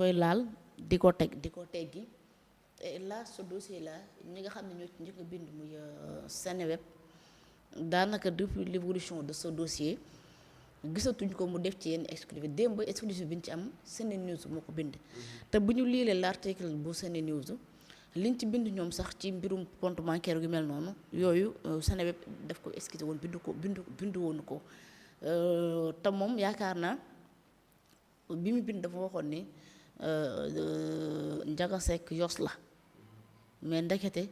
koy laal di ko teggi. Et là ce dossier là ñi nga xam ne ñoo ci njëkk a bind muy Seneweb daanaka depuis l'évolution de ce dossier gisatuñ ko mu def ci yenn exclusif démb exclusif bi ñu ci am SeneNews moo ko bind. te bu ñu liilee l'article bu SeneNews liñ ci bind ñoom sax ci mbirum compte bancaire yu mel noonu yooyu Seneweb daf ko excusé woon bindu woon ko te moom yaakaar naa bi mu bind dafa waxoon ni Ndiaga Seck yos la mais ndekete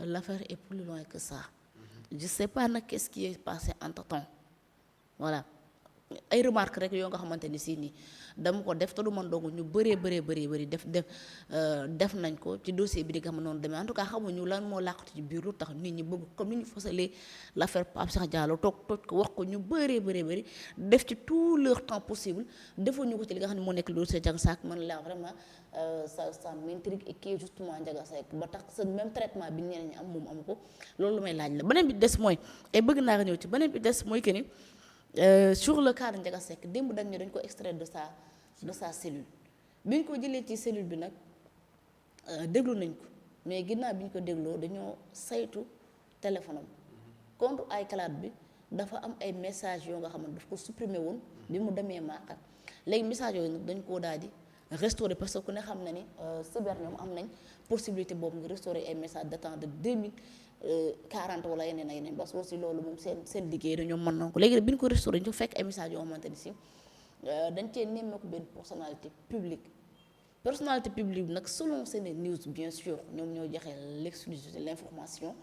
l'affaire est plus loin que ça je sais pas nag qu'est-ce qui est passé entre-temps voilà ay remarque rek yoo nga xamante ni si nii dama ko def te du man dong ñu bëree def nañ ko ci dossier bi di nga xam noonu demee en tout cas xamuñu lan moo làqatu ci biir lu tax nit ñi bëgg comme ni ñu fasalee l'affaire Pape Cheikh Diallo toog ko wax ko ñu bëree def ci tout leur temps possible defuñu ko ci li nga xam ne moo nekk dossier Ndiaga Seck man la vraiment ça m'intrigue et qui est justement Ndiaga Seck ba tax ce même traitement bi ñeneen ñi am moom amu ko loolu lu may laaj la beneen bi des mooy et bëgg naa nga ñëw ci beneen bi des mooy que ni sur le cas de Ndiaga Seck démb dañ ne dañ ko extraire de sa cellule bi ñu ko jëlee ci cellule bi nag déglu nañ ko mais ginnaaw bi ñu ko dégloo dañoo saytu téléphone am compte iCloud bi dafa am ay messages yoo nga xam ne daf ko supprimer woon bi mu demee Màkka léegi message yooyu nag dañ koo daal di restaurer parce que ku ne xam na ni cyber ñoom am nañ possibilité boobu nga restaurer ay messages datant de 2040 wala yeneen parce que aussi loolu moom seen liggéey dañoo mën na ko léegi bi ñu ko restauré ñu fekk ay messages yoo xamante ni si dañ cee nemmeeku benn personnalité publique bi nag selon SeneNews bien sûr ñoom ñoo joxe l'exclusivité de l'information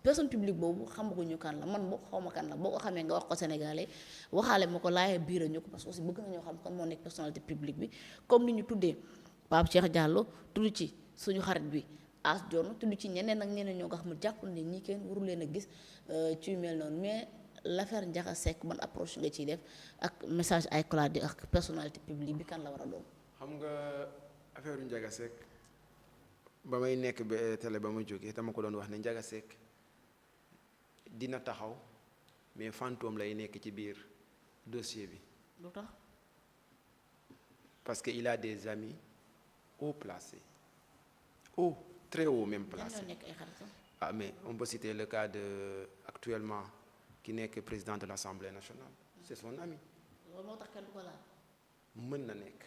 personne publique boobu xamaguñu kan la man boo xaw ma kan la boo ko xamee nga wax ko sénégalais waxaale ma ko laajee biir ñu ko parce que aussi bëgg nañoo xam kan moo nekk personnalité publique bi comme ni ñu tuddee Pape Cheikh Diallo tudd ci suñu xarit bi As Dione tudd ci ñeneen ak ñeneen ñoo nga xam ne jàpp ne ñii kenn waru leen a gis ci yu mel noonu mais l'affaire Ndiaga Seck ban approche nga ciy def ak message iCloud ak personnalité publique bi kan la war a doon. xam nga affaire Ndiaga Seck ba may nekk ba télé ba ma jógee dama ko doon wax ne Ndiaga Seck dina taxaw mais fantôme lay nekk ci biir dossier bi. lu tax. parce que il a des amis haut placés très haut même placés. Ah mais on peut citer le cas de actuellement ki nekk président de l'Assemblée nationale. C'est son ami. loolu moo tax kenn du ko laal. mën na nekk.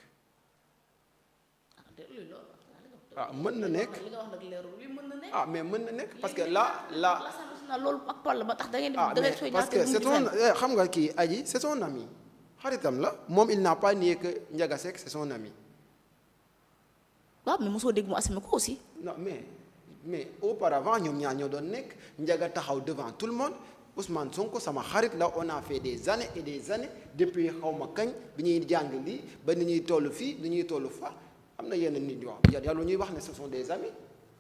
mën na nekk. li nga wax nag leerul li mën na nekk. mais mën na nekk parce que là loolu ak toll ba tax da ngeen di. mais parce que c'est son xam nga kii Adji c'est son ami xaritam la moom il n'a pas nié que Ndiaga Seck c'est son ami. waaw mais mosoo dégg mu assumé ko aussi. non mais auparavant ñoom ñaar ñoo doon nekk Ndiaga taxaw devant tout le monde Ousmane Sonko sama xarit la on a fait des années et des années depuis xaw ma kañ bi ñuy jàng lii ba ni ñuy toll fii ni ñuy toll fa am na yenn nit yoo yàlla ñuy wax ne ce sont des amis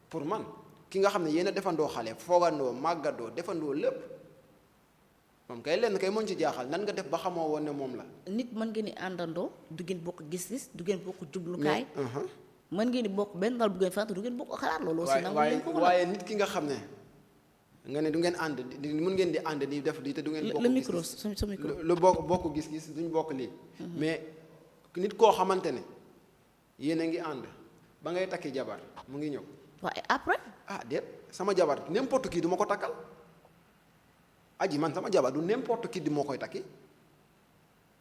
pour man ki nga xam ne yéen a defandoo xale foogandoo màggadoo defandoo lépp moom kay lenn kay mën ci jaaxal nan nga def ba xamoo woon ne moom la. nit mën ngeen di àndandoo du ngeen bokk gis-gis du ngeen bokk jublukaay. mën ngeen di bokk benn dal bu ngeen fàtte du ngeen bokk xalaat loolu aussi. waaye nit ki nga xam ne nga ne du ngeen ànd di mën ngeen di ànd di def lii te du ngeen. bokk le micro sa micro. lu bokk gis-gis duñ bokk lii. mais nit koo xamante ne yéen a ngi ànd ba ngay takki jabar mu ngi ñëw. waaye après. déet sama jabar n'importe qui du ma ko takkal Adji man sama jabar du n'importe qui di moo koy takki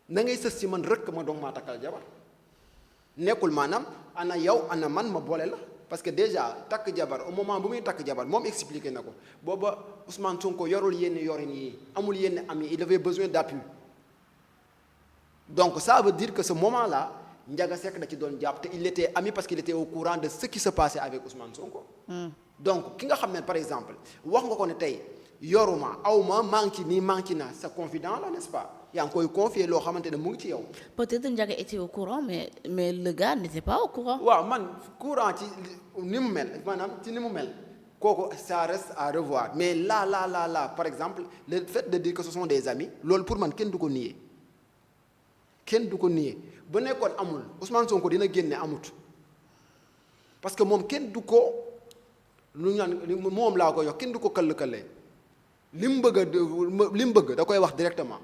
na ngay sës ci man rek ma doog maa takkal jabar. nekkul maanaam ana yow ana man ma boole la parce que déjà takk jabar au moment bu muy takk jabar moom expliqué na ko booba Ousmane Sonko yorul yenn yorin yi amul yenn am yi il avait besoin d'appui donc ça veut dire que ce moment là Ndiaga Seck da ci doon jàpp te il était ami parce qu'il était au courant de ce qui se passait avec Ousmane Sonko. donc ki nga xam ne par exemple wax nga ko ne tey yoruma awma maa ngi ci nii maa ngi ci naa sa confident la n'est-ce pas. yaa ngi koy confier loo xamante ne mu ngi ci yow. peut-être Ndiaga était au courant mais le gars n'était pas au courant. waaw man courant ci ni mu mel maanaam ci ni mu mel kooku ça reste à revoir mais là par exemple le fait de dire que ce sont des amis loolu pour man kenn du ko nier ba nekkoon amul Ousmane Sonko dina génne amut parce que moom kenn du ko lu ñu naan moom laa ko yox kenn du ko këll-këllee li mu bëgg da koy wax directement.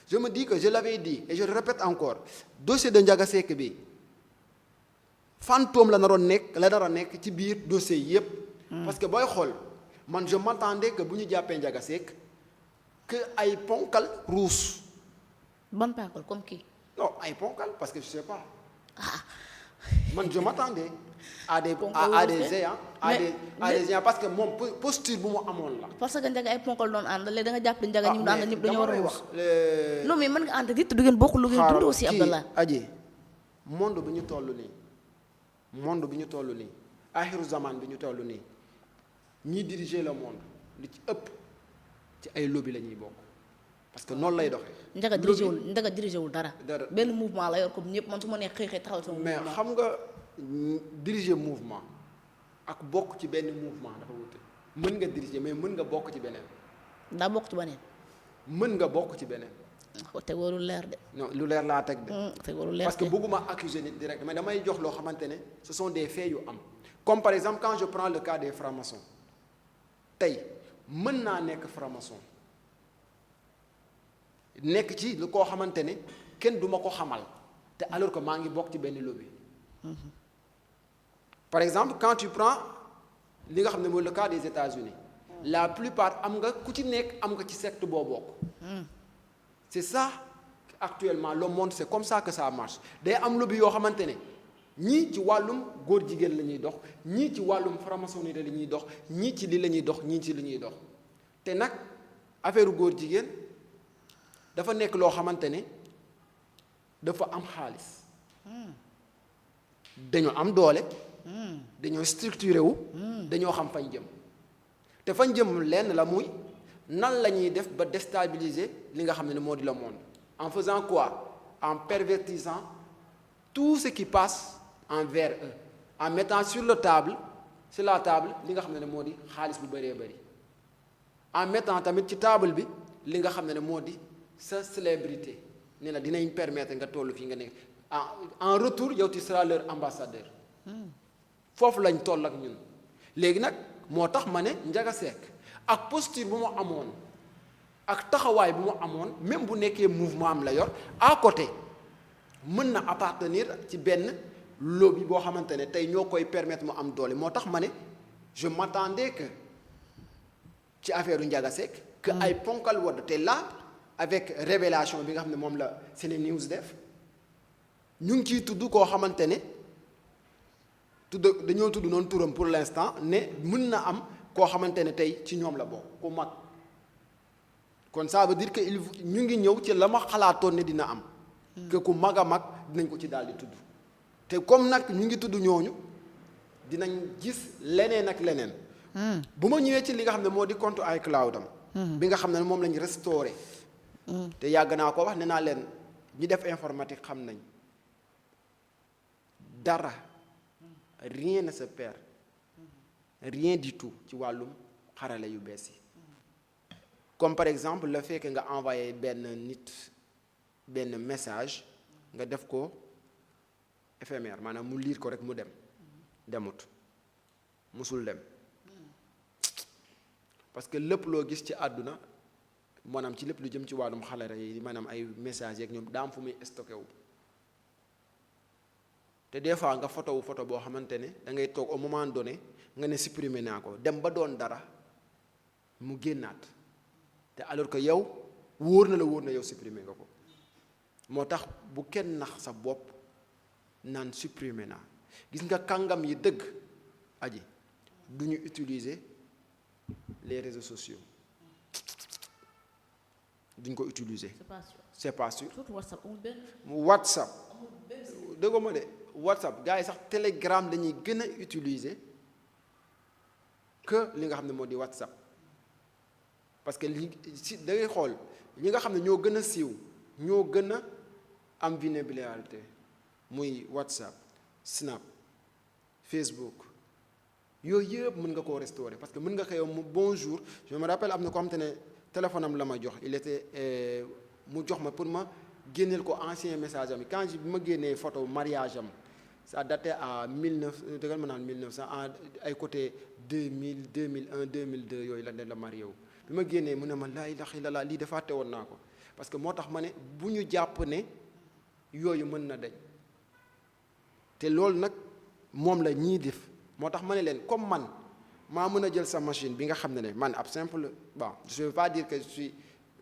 je me dis que je l'avais dit et je le répète encore dossier de Ndiaga Seck bi fantôme la naroon nekk ci biir dossier yépp parce que booy xool man je m'attendais que bu ñu jàppee Ndiaga Seck que ay ponkal ruus. ban ponkal comme kii. non ay ponkal parce que je sais pas man je m'attendais à des géants à des géants parce que moom posture bu mu amoon la. parce que Ndiaga ay ponkal doon ànd léegi da nga jàpp Ndiaga ñi mu ànd ñëpp dañoo war a wax. non mais mën nga ànd di du ngeen bokk lu ngeen dund aussi Abdallah. aji monde bi ñu toll nii axiru zaman bi ñu toll nii ñiy diriger le monde li ci ëpp ci ay lobby la ñuy bokk parce que noonu lay doxee. Ndiaga dirigé wul dara. benn mouvement la yor comme ñëpp man su ma nee xëy taxawal sama mouvement. mais xam nga diriger mouvement ak bokk ci benn mouvement dafa wute. mën nga diriger mais mën nga bokk ci beneen. daa bokk ci beneen. mën nga bokk ci beneen. tegoo lu leer de. non lu leer laa teg de. tegoo lu leer parce que bëgguma accuser nit direct mais damay jox loo xamante ne ce sont des faits yu am. comme par exemple quand je prends le cas des francs-maçons tey mën naa nekk franc-maçon nekk ci lu koo xamante ne kenn duma ko xamal te alors que maa ngi bokk ci benn lobby. par exemple quand tu prends li nga xam ne mooy le cas des États-Unis la plupart am nga ku ci nekk am nga ci secte boo bokk. c'est ça actuellement le monde c'est comme ça que ça marche day am lobby yoo xamante ne ñii ci wàllum góor jigéen la ñuy dox ñii ci wàllum franc-maçonnerie la ñuy dox ñii ci li la ñuy dox ñii ci li ñuy dox te nag affaire góor jigéen dafa nekk loo xamante ne dafa am xaalis dañoo am doole dañoo structuré wu dañoo xam fañ jëm te fañ jëm lenn la muy nan la ñuy def ba déstabiliser li nga xam ne moo di le monde en faisant quoi en pervertissant tout ce qui passe envers eux en mettant sur la table li nga xam ne moo di xaalis bu bëree bëri en mettant tamit ci table bi li nga xam ne moo di sa célébrité ne la dinañ permettre nga toll fii nga nekk en retour yow tu seras leur ambassadeur foofu lañ toll ak ñun léegi nag moo tax ma ne Ndiaga Seck ak posture bu mu amoon ak taxawaay bu mu amoon même bu nekkee mouvement am la yor à côté mën na appartenir ci benn lobby boo xamante ne tey ñoo koy permettre mu am doole moo tax ma ne je m'attendais que ci affaire u Ndiaga Seck que ay ponkal wadd te là avec révélation bi nga xam ne moom la Sene News def ñu ngi ciy tudd koo xamante ne dañoo tudd noonu turam pour l'instant ne mën na am koo xamante ne tey ci ñoom la bokk ku mag kon ça veut dire que ñu ngi ñëw ci la ma xalaatoon ne dina am que ku mag a mag dinañ ko ci daal di tudd te comme nag ñu ngi tudd ñooñu dinañ gis leneen ak leneen bu ma ñëwee ci li nga xam ne moo di compte iCloud am bi nga xam ne moom lañ restauré te yàgg naa ko wax ne naa leen ñi def informatique xam nañ dara rien ne se perd rien du tout ci wàllum xarale yu bees yi comme par exemple le fait que nga envoyé benn message nga def ko éphémère maanaam mu lire ko rek mu demut musul dem parce que lépp loo gis ci àdduna maanaam ci lépp lu jëm ci wàllum xarale yi maanaam ay message yeeg ñoom daa am fu muy stocké wu te des fois nga photo boo xamante ne da ngay toog au moment donné nga ne supprimer naa ko dem ba doon dara mu génnaat te alors que yow wóor na yow supprimer nga ko moo tax bu kenn nax sa bopp naan supprimer naa gis nga kàngam yi dëgg aji du ñu utiliser les réseaux sociaux duñ ko utiliser. c'est pas sûr. surtout WhatsApp amul benn. WhatsApp dëggoo ma de WhatsApp gars yi sax Telegram dañuy gën a utiliser que li nga xam ne moo di WhatsApp parce que li si da ngay xool ñi nga xam ne ñoo gën a siiw ñoo gën a am vulnérabilité muy WhatsApp Snap Facebook yooyu yëpp mën nga koo restaurer parce que mën nga xëyoon mu bonjour je me rappelle am na ko xam te ne téléphone am la ma jox il était mu jox ma pour ma génneel ko ancien message am quand bi ma génnee photo mariage am ça datait à 1900 ay côté 2000 2001 2002 yooyu la marié wu bi ma génnee mu ne ma laa ilaaha illallaah lii dafa teewoon naa ko parce que moo tax ma ne bu ñu jàpp ne yooyu mën na dañ te loolu nag moom la ñii def moo tax ma ne leen comme man maa mën a jël sa machine bi nga xam ne man ab simple bon je ne veux pas dire que je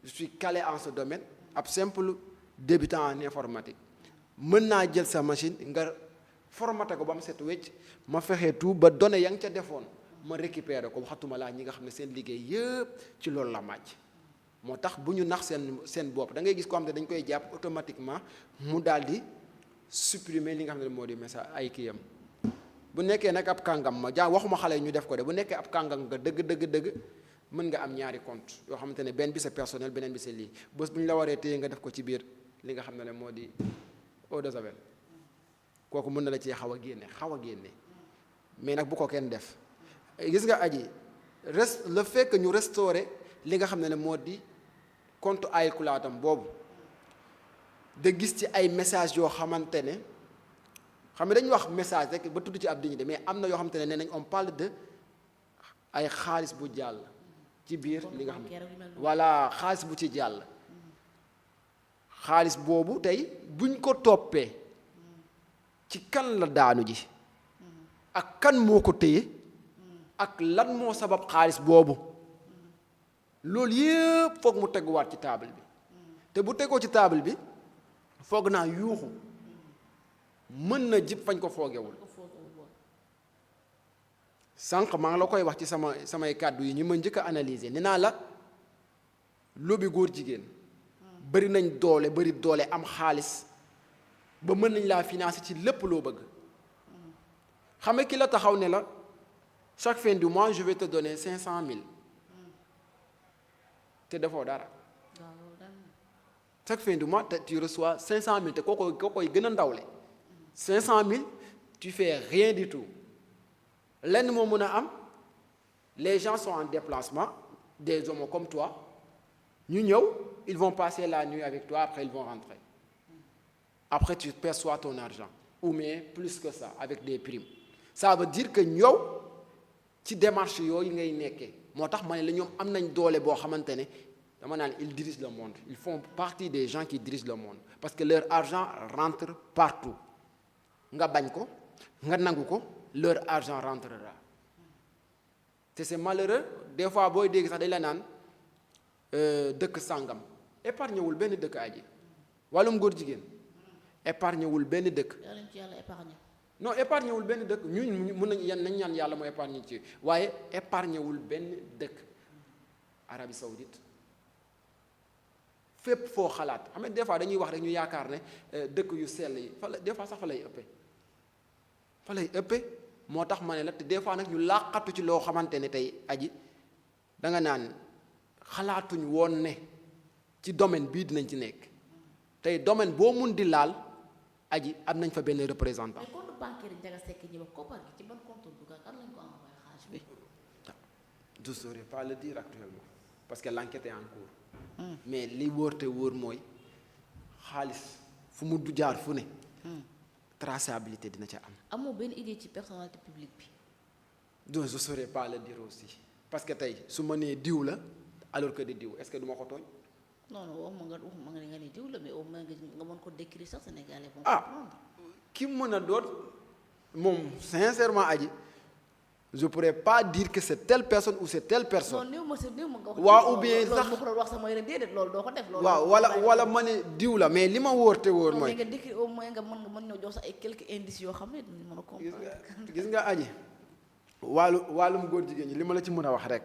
suis calé en ce domaine ab simple débutant en informatique mën naa jël sa machine nga formaté ko ba mu set wecc ma fexe tout ba données ya nga ca defoon ma récupérer ko waxatuma laa ñi nga xam ne seen liggéey yëpp ci loolu la màcc moo tax bu ñu nax seen bopp da ngay gis ko xam ne dañ koy jàpp automatiquement mu daal di supprimer li nga xam ne moo di message ay kiyam bu nekkee nag ab kàngam ma waxuma xale ñu def ko de bu nekkee ab kàngam nga dëgg mën nga am ñaari compte yoo xamante ne benn bi c'est personnel beneen bi c'est lii bés bu ñu la waree téye nga def ko ci biir li nga xam ne moo di eau de javel kooku mën na la ci xaw a génne mais nag bu ko kenn def gis nga aji le fait que ñu restaurer li nga xam ne moo di compte iCloudam boobu da gis ci ay message yoo xamante ne xam ne dañuy wax message rek ba tudd ci ab dignité mais am na yoo xamante ne nee nañ on parle de ay xaalis bu jàll ci biir li nga xam ne voilà xaalis bu ci jàll xaalis boobu tey buñ ko toppee ci kan la daanu ji ak kan moo ko téye ak lan moo sabab xaalis boobu loolu yëpp foog mu teguwaat ci table bi te bu tegoo ci table bi foog naa yuuxu mën na jib fañ ko foogewul sànq maa ngi la koy wax ci samay kàddu yi ñu ma njëkk a analyser nee naa la lobby góor jigéen bari nañ bari doole am xaalis ba mën nañ laa financer ci lépp loo bëgg xam nga ki la taxaw ne la chaque fin du mois je vais te donner 500 000 te defoo dara chaque fin du mois tu reçois 500 000 te kookoy gën a ndawle 500 000 tu fais rien du tout lenn moo mën a am les gens sont en déplacement des hommes comme toi ñu ñëw ils vont passer la nuit avec toi après ils vont rentrer après tu perçois ton argent ou bien plus que ça avec des primes ça veut dire que ñëw ci démarche yooyu ngay nekkee moo tax ma ne la ñoom am nañ doole boo xamante ne dama naan ils dirigent le monde ils font partie des gens qui dirigent le monde parce que leur argent rentre partout nga bañ ko nga nangu ko leur argent rentrera te c'est malheureux des fois booy dégg sax dañ la naan dëkk sàngam épargne wul benn dëkk aji wàllum góor jigéen épargne wul benn dëkk non épargne wul benn dëkk ñun mën nañ ñaan yàlla moo épargne ci waaye épargne wul benn dëkk Arabie Saoudite fépp foo xalaat xam nga des fois dañuy wax rek ñu yaakaar ne dëkk yu sell yi fa la des fois sax fa lay ëppee moo tax ma ne la te des fois nag ñu làqatu ci loo xamante ne tey aji da nga naan xalaatuñ woon ne ci domaine bii dinañ ci nekk tey domaine boo mun di laal aji am nañ fa benn représentant. mais compte bancaire Ndiaga Seck ñi wax koppar gi ci ban compte dugal kan lañ ko envoyé xaalis bi. je ne saurais pas le dire actuellement parce que l'enquête est en cours. mais li wóor te wóor mooy xaalis fu mu du jaar fu ne. traçabilité dina ca am. amoo benn idée ci personnalité publique bi. donc je ne saurais pas le dire aussi parce que tey su ma nee diw la alors que di diw est-ce que du ma ko tooñ. non waxuma nga ni diw la mais au moins nga mën ko décrire sax Sénégalais vont comprendre. Ki mën a doon moom sincèrement aji je pourrais pas dire que c'est telle personne ou c'est telle personne. non néew ma nga wax. waaw ou bien sax loolu ma ko wax sax mooy déedéet loolu doo ko def. loolu waaw wala ma ne diw la mais li ma wóor te wóor mooy. nga décrire au moins nga mën ñëw jox sax ay quelques indices yoo xam ne dinañ mën a comprendre. gis nga aji wàllum góor jigéen ñi li ma la ci mën a wax rek.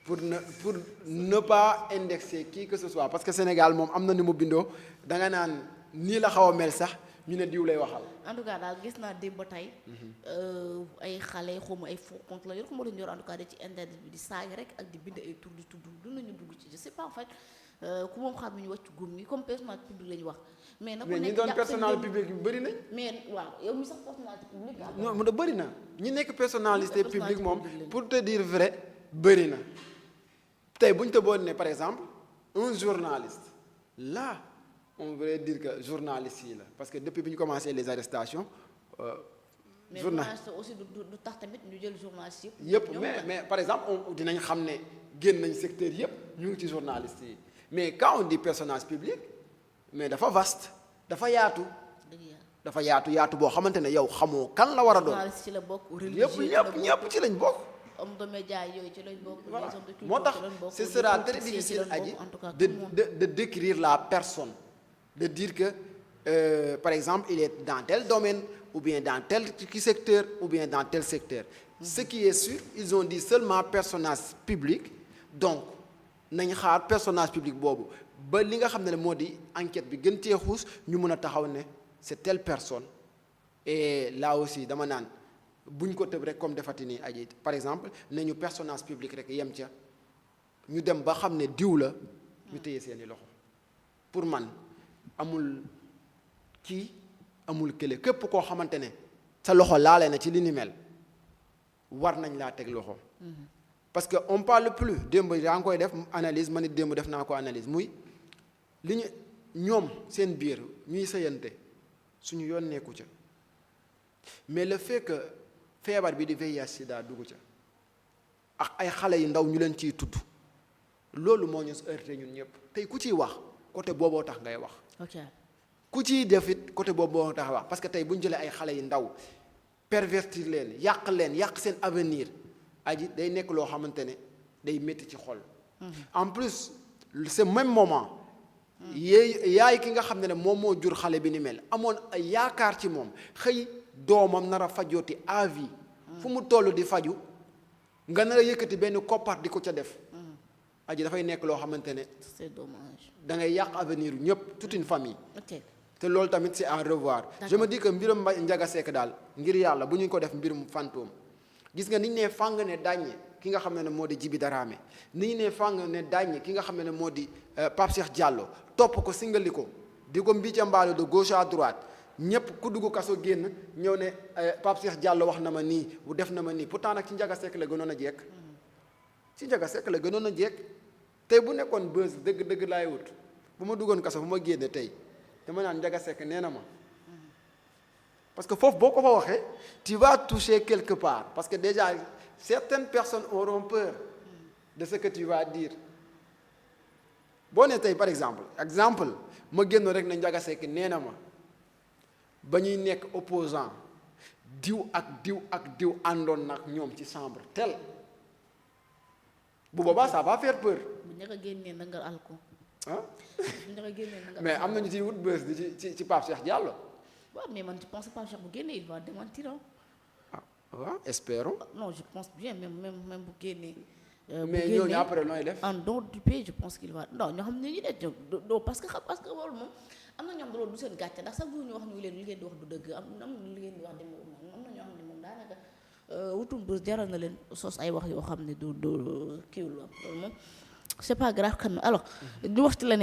pour ne pas indexer qui que ce soit parce que Sénégal moom am na ni mu bindoo da nga naan nii la xaw a mel sax ñu ne diw lay waxal. en tout cas daal gis naa démb ba tey ay xale xawma ay faux compte la yor xawma lu ñu yor en tout cas da ci internet bi di saaga rek ak di bind ay tur di tudd lu nañu dugg ci je sais pas en fait ku moom xam ñu wàcc góom yi comme personnalité publique la ñu wax. mais nag ñi doon personnalité publique yu bëri nañ. mais waaw yow mi sax personnalité publique la. non mu da bëri na ñi nekk personnalité publique moom pour te dire vrai bëri na. tey bu ñu te boon ne par exemple un journaliste là on voudrait dire que journaliste yi la parce que depuis bi ñu commencé les arrestations. mais journaliste aussi du tax tamit ñu jël journaliste yëpp mais par exemple dinañ xam ne génn nañ secteur yëpp ñu ngi ci journaliste yi mais quand on dit personnage public mais dafa vaste dafa yaatu. dafa yaatu boo xamante ne yow xamoo kan la war a doon. journaliste ci la bokk. ñëpp ci lañ bokk. homme de média yooyu ci lañ bokk. voilà les hommes de culture moo tax ci lañ bokk, ce les sera très politiciens ci difficile lañ bokk, Adji en tout cas de tout le monde. de décrire la personne, de dire que par exemple il est dans tel domaine ou bien dans tel secteur ou bien dans tel secteur. Ce qui est sûr, ils ont dit seulement personnage public, donc nañ xaar personnage public boobu ba li nga xam ne moo di enquête bi gën cee xuus ñu mën a taxaw ne c'est telle personne. Et là aussi dama naan buñ ko tëb rek comme defati nii Adji par exemple nañu personnage public rek yem ca ñu dem ba xam ne diw la ñu téye seeni loxo. Pour man amul kii amul kële képp koo xamante ne sa loxo laale na ci li ni mel war nañ laa teg loxo. Parce que on parle plus démb yaa ngi koy def analyse ma nit démb def naa ko analyse muy li ñu ñoom seen biir ñuy sëyante suñu yoon nekku ca mais le fait que feebar bi di VIH sida dugg ca ak ay xale yu ndaw ñu leen ciy tudd loolu moo ñu heurté ñun ñëpp tey ku ciy wax côté booboo tax ngay wax. ok ku ciy def it côté booboo tax wax parce que tey bu ñu jëlee ay xale yu ndaw pervertir leen yàq seen avenir Adji day nekk loo xamante ne day métti ci xol. En plus ce même moment. yaay ki nga xam ne moom moo jur xale bi ni mel amoon ay yaakaar ci moom xëy doomam nar a fajooti à vie. fu mu toll di faju nga nar a yëkkati benn koppar di ko ca def. Adji dafay nekk loo xamante ne. c'est dommage. da ngay yàq avenir yu ñëpp toute une famille. ok te loolu tamit c'est à revoir. Je me dis que mbirum Ndiaga Seck daal ngir yàlla bu ñu ko def mbirum fantôme. Gis nga ni ñu ne fàng ne daañe ki nga xam ne moo di Djiby Dramé ni ñu ne fàng ne daañe ki nga xam ne moo di Pape Cheikh Diallo topp ko singali ko di ko mbi ca mbaalu de gauche à droite ñëpp ku dugg kaso génn ñëw ne Pape Cheikh Diallo wax na ma nii bu def na ma nii pourtant nag ci Ndiaga Seck la gënoon a jekk ci Ndiaga Seck la gënoon a jekk tey bu nekkoon buzz dëgg laay wut bu ma duggoon kaso bu ma génne tey dama naan Ndiaga Seck nee na ma. Parce que foofu boo ko fa waxee tu vas toucher quelque part parce que déjà certaines personnes auront peur de ce que tu vas dire boo nee tey par exemple ma génn rek ne Ndiaga Seck nee na ma ba ñuy nekk opposant diw ak diw àndoon nag ñoom ci chambre tel bu boobaa ça va faire peur. bu Ndiaga génnee na nga al ko. ah bu Ndiaga génnee na nga. mais am na ñu ciy wut bës di ci Pape Cheikh Diallo. waaw mais man je pense pas que bu génnee il va démentir. ah waaw espérons. non je pense bien même bu génnee. mais ñooñu après nooy def. en dehors du pays je pense qu'il va non ñoo xam ne ñu ne doo parce que loolu moom am na ñoom loolu du seen gàcce ndax sax bu ñu wax ñu leen di wax du dëgg am na li ngeen di wax dem am na ñoo xam ne moom daanaka wutum bës jaral na leen sos ay wax yoo xam ne du kiiwul loolu moom c'est pas grave quand même alors ñu wax ci leneen